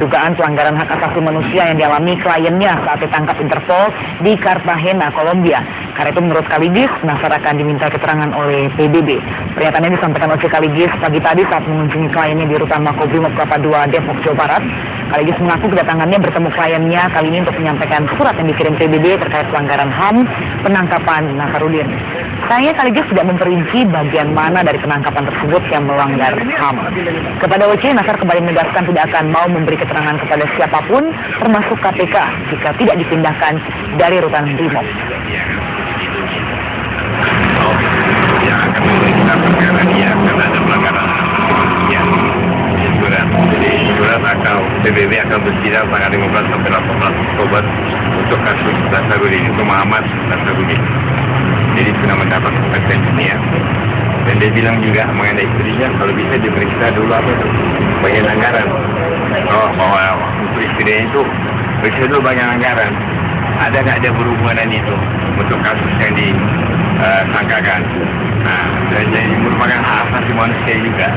dugaan pelanggaran hak asasi manusia yang dialami kliennya saat ditangkap Interpol di Cartagena, Kolombia. Karena itu menurut Kaligis, Nasar akan diminta keterangan oleh PBB. Pernyataan ini disampaikan oleh Kaligis pagi tadi saat mengunjungi kliennya di rutan Makobrimob Kelapa II, Depok, Jawa Barat. Kaligis mengaku kedatangannya bertemu kliennya kali ini untuk menyampaikan surat yang dikirim PBB terkait pelanggaran HAM penangkapan Nasarudin. Sayangnya Kaligis tidak memperinci bagian mana dari penangkapan tersebut yang melanggar HAM. Kepada WC, Nasar kembali menegaskan tidak akan mau memberi keterangan kepada siapapun, termasuk KPK, jika tidak dipindahkan dari rutan Brimob. Yang akan memeriksa perkara dia karena ada pelanggaran ya, surat. Jadi surat akan PBB akan bersidang tanggal 15 sampai 18 Oktober untuk kasus Nasarudin, itu Muhammad Nasarudin. Jadi sudah mendapat kompetensi ya. Dan dia bilang juga mengenai istrinya kalau bisa diperiksa dulu apa itu bagian anggaran. Oh, bahwa untuk istrinya itu periksa dulu bagian anggaran. Ada nggak ada berhubungan itu untuk kasus yang disangkakan. Nah, dan jadi merupakan hak asasi manusia juga.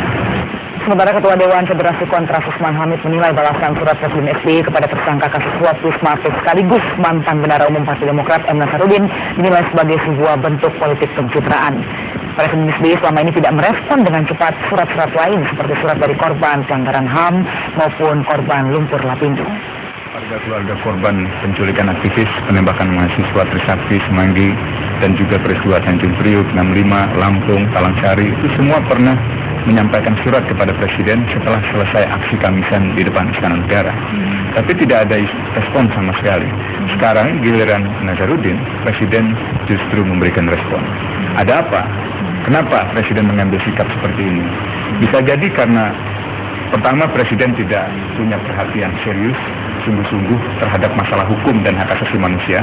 Sementara Ketua Dewan Federasi Kontras Usman Hamid menilai balasan surat Presiden SBY kepada tersangka kasus suap Wisma Atlet sekaligus mantan Bendahara Umum Partai Demokrat M. Nasarudin dinilai sebagai sebuah bentuk politik pencitraan. Presiden SBY selama ini tidak merespon dengan cepat surat-surat lain seperti surat dari korban pelanggaran HAM maupun korban lumpur Lapindo. Keluarga korban penculikan aktivis, penembakan mahasiswa Trisakti, Semanggi, dan juga peristiwa Tanjung Priuk, 65, Lampung, Talangsari, itu semua pernah menyampaikan surat kepada Presiden setelah selesai aksi Kamisan di depan Istana Negara. Tapi tidak ada respon sama sekali. Sekarang giliran Nasarudin, Presiden justru memberikan respon. Ada apa? Kenapa Presiden mengambil sikap seperti ini? Bisa jadi karena pertama, Presiden tidak punya perhatian serius, sungguh-sungguh terhadap masalah hukum dan hak asasi manusia.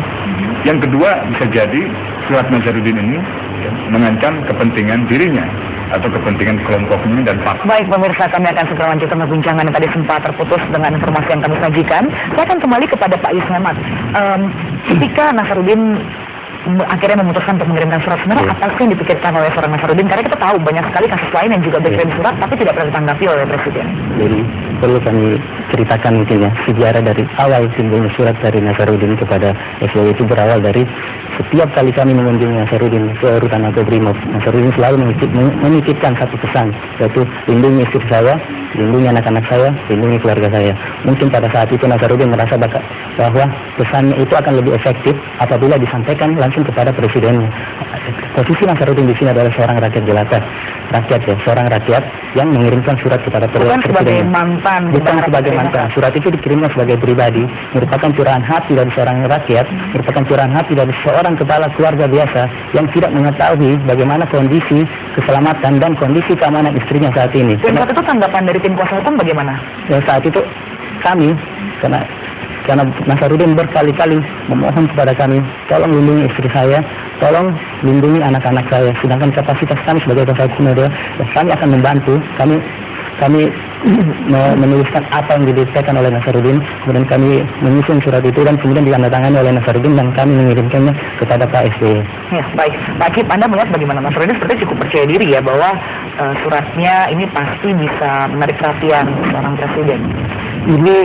Yang kedua, bisa jadi surat Nasarudin ini mengancam kepentingan dirinya atau kepentingan kelompoknya dan partai. Baik pemirsa, kami akan segera lanjutkan perbincangan yang tadi sempat terputus dengan informasi yang kami sajikan. Saya akan kembali kepada Pak Yusmemat. Ketika Nasarudin akhirnya memutuskan untuk mengirimkan surat, sebenarnya apa sih yang dipikirkan oleh seorang Nasarudin? Karena kita tahu banyak sekali kasus lain yang juga berkirim surat tapi tidak pernah ditanggapi oleh Presiden. Jadi perlu kami ceritakan mungkin ya, sejarah dari awal timbulnya surat dari Nasarudin kepada SBY itu berawal dari setiap kali kami mengunjungi Nasarudin ke rutan Makobrimob, Nasarudin selalu menitipkan satu pesan, yaitu lindungi istri saya, lindungi anak-anak saya, lindungi keluarga saya. Mungkin pada saat itu Nasarudin merasa bahwa pesannya itu akan lebih efektif apabila disampaikan langsung kepada Presidennya. Posisi Nasarudin di sini adalah seorang rakyat jelata, seorang rakyat yang mengirimkan surat kepada Presiden. Bukan sebagai mantan. Surat itu dikirimkan sebagai pribadi, merupakan curahan hati dari seorang rakyat, merupakan curahan hati dari seorang kepala keluarga biasa yang tidak mengetahui bagaimana kondisi keselamatan dan kondisi keamanan istrinya saat ini. Dan saat itu tanggapan dari tim kuasa hukum bagaimana? Ya, saat itu kami, karena Nasarudin berkali-kali memohon kepada kami, tolong lindungi istri saya, tolong lindungi anak-anak saya. Sedangkan kapasitas kami sebagai kuasa hukum adalah kami akan membantu, kami menuliskan apa yang didesakan oleh Nasarudin, kemudian kami menyusun surat itu dan kemudian ditandatangani oleh Nasarudin dan kami mengirimkannya kepada Pak SBY. Ya, baik. Pak Akip, Anda melihat bagaimana Nasarudin sepertinya cukup percaya diri ya bahwa suratnya ini pasti bisa menarik perhatian seorang Presiden. Ini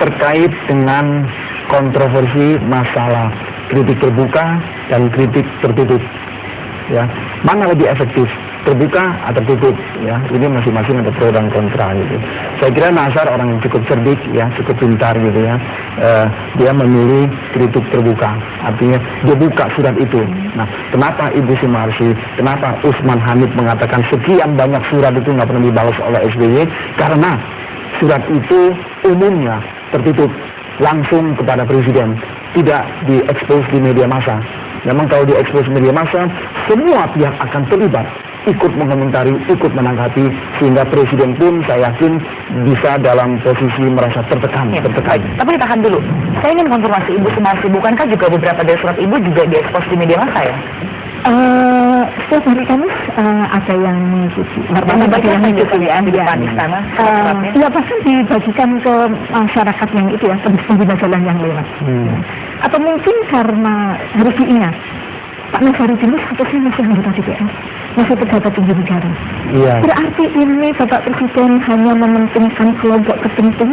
terkait dengan kontroversi masalah kritik terbuka dan kritik tertutup. Ya, mana lebih efektif, terbuka atau tertutup? Ya, ini masing-masing ada pro dan kontra gitu. Saya kira Nasar orang yang cukup cerdik, ya, cukup pintar gitu ya. Dia memilih kritik terbuka, artinya dia buka surat itu. Nah, kenapa Ibu Sumarsi, kenapa Usman Hamid mengatakan sekian banyak surat itu nggak pernah dibalas oleh SBY? Karena surat itu umumnya tertutup langsung kepada Presiden, tidak diekspos di media massa. Memang kalau diekspos media massa, semua pihak akan terlibat, ikut mengomentari, ikut menanggapi, sehingga Presiden pun saya yakin bisa dalam posisi merasa tertekan. Tapi tahan dulu, saya ingin konfirmasi Ibu Sumarsi, bukankah juga beberapa dari surat Ibu juga diekspos di media massa ya? Setiap hari Kamis ada yang mengikuti. Di depan istana. Ya pasti dibagikan ke masyarakat yang itu ya, pengguna jalan yang lewat. Atau mungkin karena harus diingat, Pak Nasarudin itu statusnya masih anggota DPR. masih pejabat tinggi negara. Iya. Berarti ini Bapak Presiden hanya mementingkan kelompok tertentu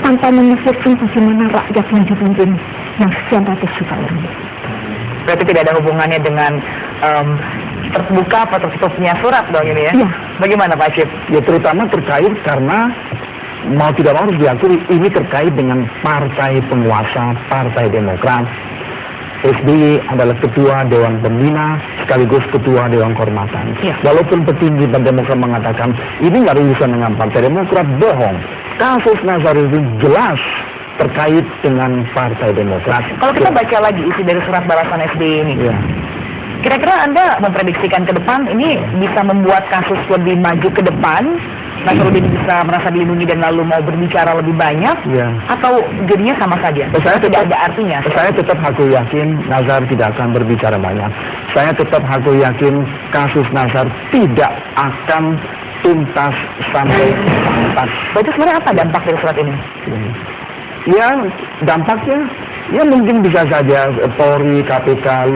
tanpa memikirkan bagaimana rakyat yang dipimpin yang sekian ratus juta orang. Berarti tidak ada hubungannya dengan terbuka atau tertutupnya surat dong ini ya? Iya. Bagaimana Pak Syed? Ya terutama terkait karena mau tidak mau harus diakui ini terkait dengan partai penguasa, Partai Demokrat. SBY adalah ketua Dewan Pembina sekaligus ketua Dewan Kehormatan. Ya. Walaupun petinggi Partai Demokrat mengatakan ini nggak ada urusan dengan Partai Demokrat, bohong. Kasus Nazarudin jelas terkait dengan Partai Demokrat. Kalau kita baca lagi isi dari surat balasan SBY ini, Ya. kira-kira Anda memprediksikan ke depan ini bisa membuat kasus lebih maju ke depan? Nazarudin bisa merasa dilindungi dan lalu mau berbicara lebih banyak? Ya. Atau jadinya sama saja? Saya tidak tetap- ada artinya? Saya tetap aku yakin Nazar tidak akan berbicara banyak. Saya tetap aku yakin kasus Nazar tidak akan tuntas sampai tuntas. Berarti sebenarnya apa dampak dari surat ini? Ya dampaknya ya mungkin bisa saja Polri, KPK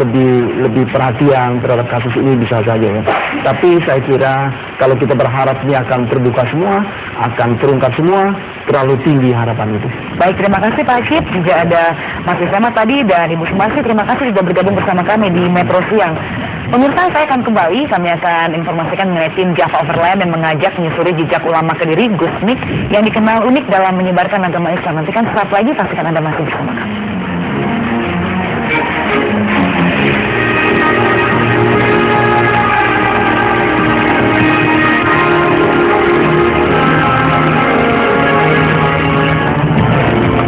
lebih perhatian terhadap kasus ini bisa saja ya. Tapi saya kira kalau kita berharap ini akan terbuka semua, akan terungkap semua, terlalu tinggi harapan itu. Baik, terima kasih Pak Syed. Juga ada Mas Isama tadi dan Ibu Sumarsi. Terima kasih sudah bergabung bersama kami di Metro Siang. Pemirsa, saya akan kembali. Kami akan informasikan mengenai tim Java Overland dan mengajak menyusuri jejak ulama Kediri, Gus Nik, yang dikenal unik dalam menyebarkan agama Islam. Nantikan sesaat lagi, pastikan Anda masih bersama kami.